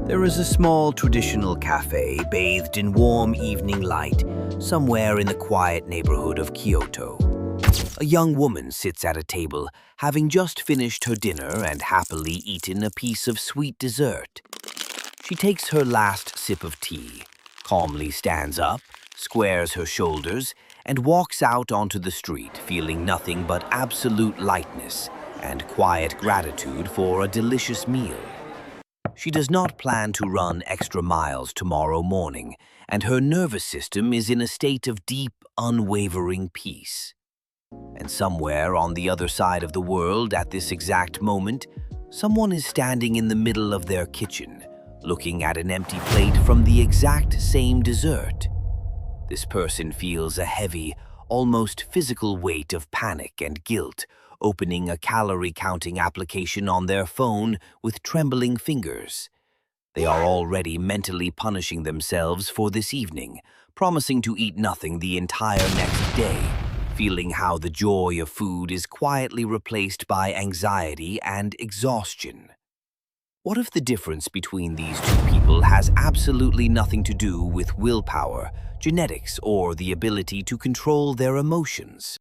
There is a small traditional cafe bathed in warm evening light somewhere in the quiet neighborhood of Kyoto. A young woman sits at a table, having just finished her dinner and happily eaten a piece of sweet dessert. She takes her last sip of tea, calmly stands up, squares her shoulders, and walks out onto the street feeling nothing but absolute lightness and quiet gratitude for a delicious meal. She does not plan to run extra miles tomorrow morning, and her nervous system is in a state of deep, unwavering peace. And somewhere on the other side of the world at this exact moment, someone is standing in the middle of their kitchen, looking at an empty plate from the exact same dessert. This person feels a heavy, almost physical weight of panic and guilt, opening a calorie-counting application on their phone with trembling fingers. They are already mentally punishing themselves for this evening, promising to eat nothing the entire next day, feeling how the joy of food is quietly replaced by anxiety and exhaustion. What if the difference between these two people has absolutely nothing to do with willpower, genetics, or the ability to control their emotions?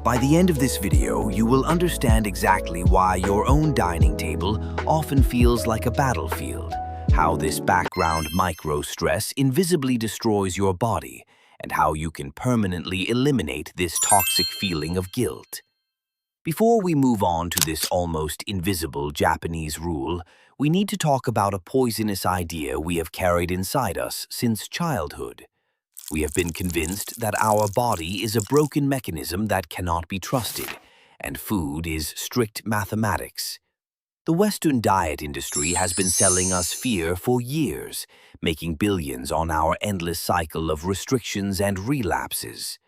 By the end of this video, you will understand exactly why your own dining table often feels like a battlefield, how this background micro-stress invisibly destroys your body, and how you can permanently eliminate this toxic feeling of guilt. Before we move on to this almost invisible Japanese rule, we need to talk about a poisonous idea we have carried inside us since childhood. We have been convinced that our body is a broken mechanism that cannot be trusted, and food is strict mathematics. The Western diet industry has been selling us fear for years, making billions on our endless cycle of restrictions and relapses.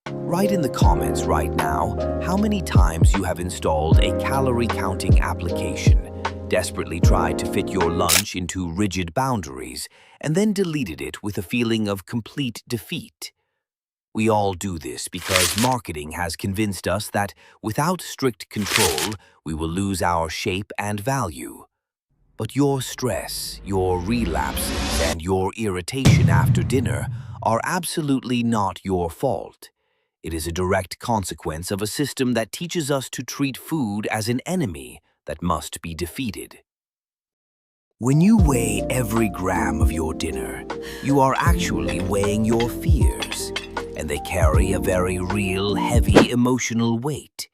Write in the comments right now how many times you have installed a calorie-counting application, desperately tried to fit your lunch into rigid boundaries, and then deleted it with a feeling of complete defeat. We all do this because marketing has convinced us that without strict control, we will lose our shape and value. But your stress, your relapses, and your irritation after dinner are absolutely not your fault. It is a direct consequence of a system that teaches us to treat food as an enemy that must be defeated. When you weigh every gram of your dinner, you are actually weighing your fears, and they carry a very real, heavy emotional weight.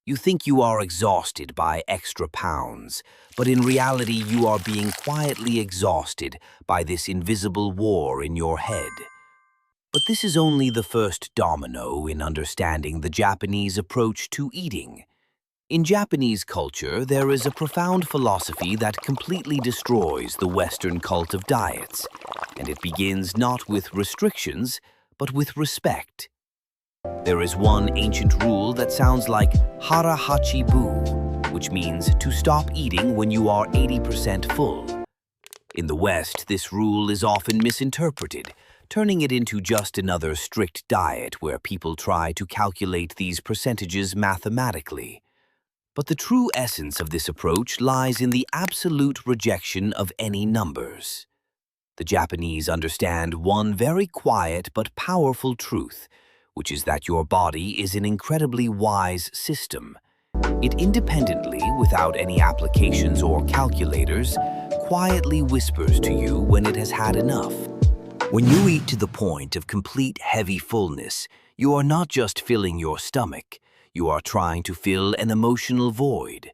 You think you are exhausted by extra pounds, but in reality you are being quietly exhausted by this invisible war in your head. But this is only the first domino in understanding the Japanese approach to eating. In Japanese culture, there is a profound philosophy that completely destroys the Western cult of diets, and it begins not with restrictions, but with respect. There is one ancient rule that sounds like Hara Hachi Bu, which means to stop eating when you are 80% full. In the West, this rule is often misinterpreted, turning it into just another strict diet where people try to calculate these percentages mathematically. But the true essence of this approach lies in the absolute rejection of any numbers. The Japanese understand one very quiet but powerful truth, which is that your body is an incredibly wise system. It independently, without any applications or calculators, quietly whispers to you when it has had enough. When you eat to the point of complete heavy fullness, you are not just filling your stomach, you are trying to fill an emotional void.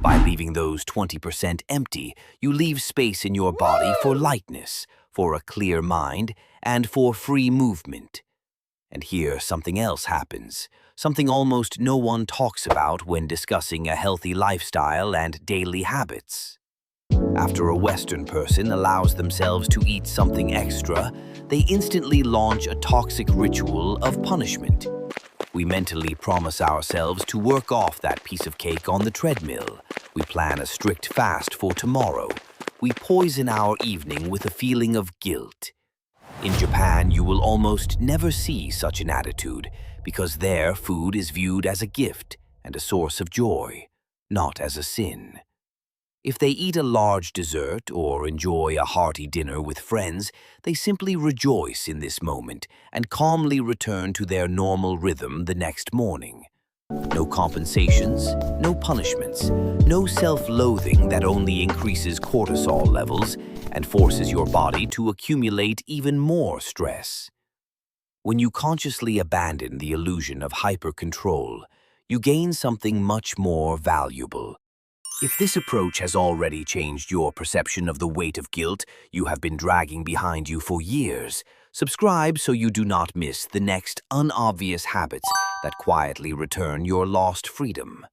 By leaving those 20% empty, you leave space in your body for lightness, for a clear mind, and for free movement. And here something else happens, something almost no one talks about when discussing a healthy lifestyle and daily habits. After a Western person allows themselves to eat something extra, they instantly launch a toxic ritual of punishment. We mentally promise ourselves to work off that piece of cake on the treadmill. We plan a strict fast for tomorrow. We poison our evening with a feeling of guilt. In Japan, you will almost never see such an attitude because there food is viewed as a gift and a source of joy, not as a sin. If they eat a large dessert or enjoy a hearty dinner with friends, they simply rejoice in this moment and calmly return to their normal rhythm the next morning. No compensations, no punishments, no self-loathing that only increases cortisol levels and forces your body to accumulate even more stress. When you consciously abandon the illusion of hyper-control, you gain something much more valuable. If this approach has already changed your perception of the weight of guilt you have been dragging behind you for years, subscribe so you do not miss the next unobvious habits that quietly return your lost freedom.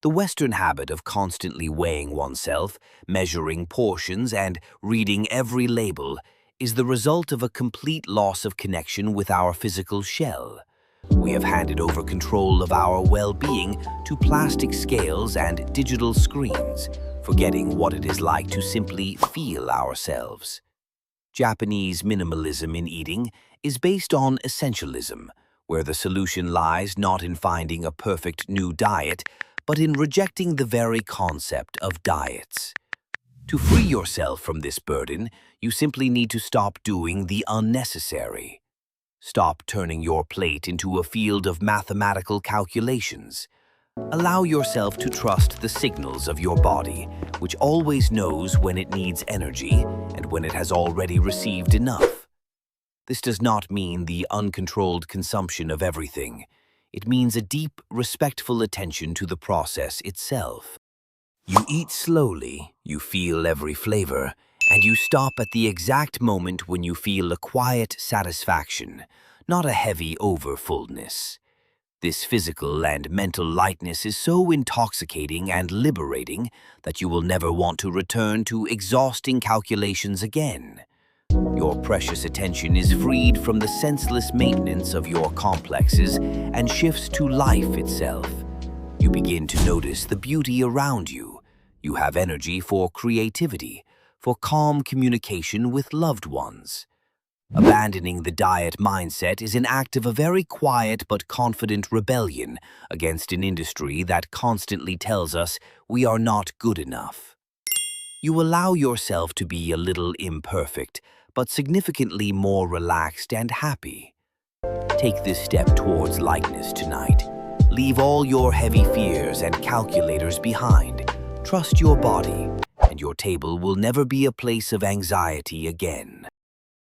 The Western habit of constantly weighing oneself, measuring portions, and reading every label is the result of a complete loss of connection with our physical shell. We have handed over control of our well-being to plastic scales and digital screens, forgetting what it is like to simply feel ourselves. Japanese minimalism in eating is based on essentialism, where the solution lies not in finding a perfect new diet, but in rejecting the very concept of diets. To free yourself from this burden, you simply need to stop doing the unnecessary. Stop turning your plate into a field of mathematical calculations. Allow yourself to trust the signals of your body, which always knows when it needs energy and when it has already received enough. This does not mean the uncontrolled consumption of everything. It means a deep, respectful attention to the process itself. You eat slowly, you feel every flavor, and you stop at the exact moment when you feel a quiet satisfaction, not a heavy overfullness. This physical and mental lightness is so intoxicating and liberating that you will never want to return to exhausting calculations again. Your precious attention is freed from the senseless maintenance of your complexes and shifts to life itself. You begin to notice the beauty around you. You have energy for creativity, for calm communication with loved ones. Abandoning the diet mindset is an act of a very quiet but confident rebellion against an industry that constantly tells us we are not good enough. You allow yourself to be a little imperfect, but significantly more relaxed and happy. Take this step towards lightness tonight. Leave all your heavy fears and calculators behind. Trust your body, and your table will never be a place of anxiety again.